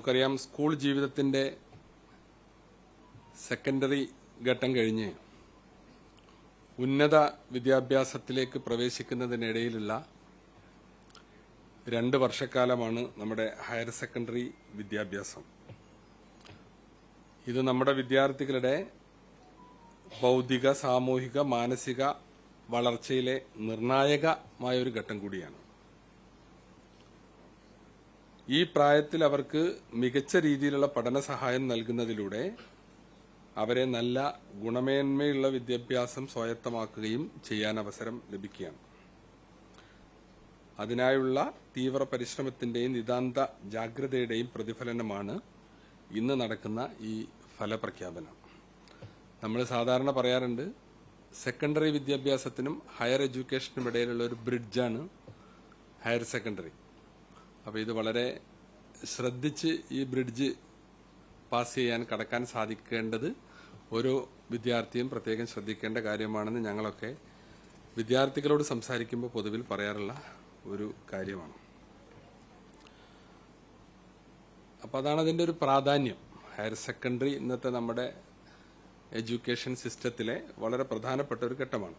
നമുക്കറിയാം, സ്കൂൾ ജീവിതത്തിന്റെ സെക്കൻഡറി ഘട്ടം കഴിഞ്ഞ് ഉന്നത വിദ്യാഭ്യാസത്തിലേക്ക് പ്രവേശിക്കുന്നതിനിടയിലുള്ള 2 വർഷക്കാലമാണ് നമ്മുടെ ഹയർ സെക്കൻഡറി വിദ്യാഭ്യാസം. ഇത് നമ്മുടെ വിദ്യാർത്ഥികളുടെ ബൗദ്ധിക, സാമൂഹിക, മാനസിക വളർച്ചയിലെ നിർണായകമായ ഒരു ഘട്ടം കൂടിയാണ്. ഈ പ്രായത്തിൽ അവർക്ക് മികച്ച രീതിയിലുള്ള പഠന സഹായം നൽകുന്നതിലൂടെ അവരെ നല്ല ഗുണമേന്മയുള്ള വിദ്യാഭ്യാസം സ്വായത്തമാക്കുകയും ചെയ്യാൻ അവസരം ലഭിക്കുകയാണ്. അതിനായുള്ള തീവ്ര പരിശ്രമത്തിന്റെയും നിതാന്ത ജാഗ്രതയുടെയും പ്രതിഫലനമാണ് ഇന്ന് നടക്കുന്ന ഈ ഫലപ്രഖ്യാപനം. നമ്മൾ സാധാരണ പറയാറുണ്ട്, സെക്കൻഡറി വിദ്യാഭ്യാസത്തിനും ഹയർ എഡ്യൂക്കേഷനും ഇടയിലുള്ള ഒരു ബ്രിഡ്ജാണ് ഹയർ സെക്കൻഡറി. അപ്പോൾ ഇത് വളരെ ശ്രദ്ധിച്ച് ഈ ബ്രിഡ്ജ് പാസ് ചെയ്യാൻ, കടക്കാൻ സാധിക്കേണ്ടത് ഓരോ വിദ്യാർത്ഥിയും പ്രത്യേകം ശ്രദ്ധിക്കേണ്ട കാര്യമാണെന്ന് ഞങ്ങളൊക്കെ വിദ്യാർത്ഥികളോട് സംസാരിക്കുമ്പോൾ പൊതുവിൽ പറയാറുള്ള ഒരു കാര്യമാണ്. അപ്പോൾ അതാണ് അതിൻ്റെ ഒരു പ്രാധാന്യം. ഹയർ സെക്കൻഡറി ഇന്നത്തെ നമ്മുടെ എഡ്യൂക്കേഷൻ സിസ്റ്റത്തിലെ വളരെ പ്രധാനപ്പെട്ട ഒരു ഘട്ടമാണ്.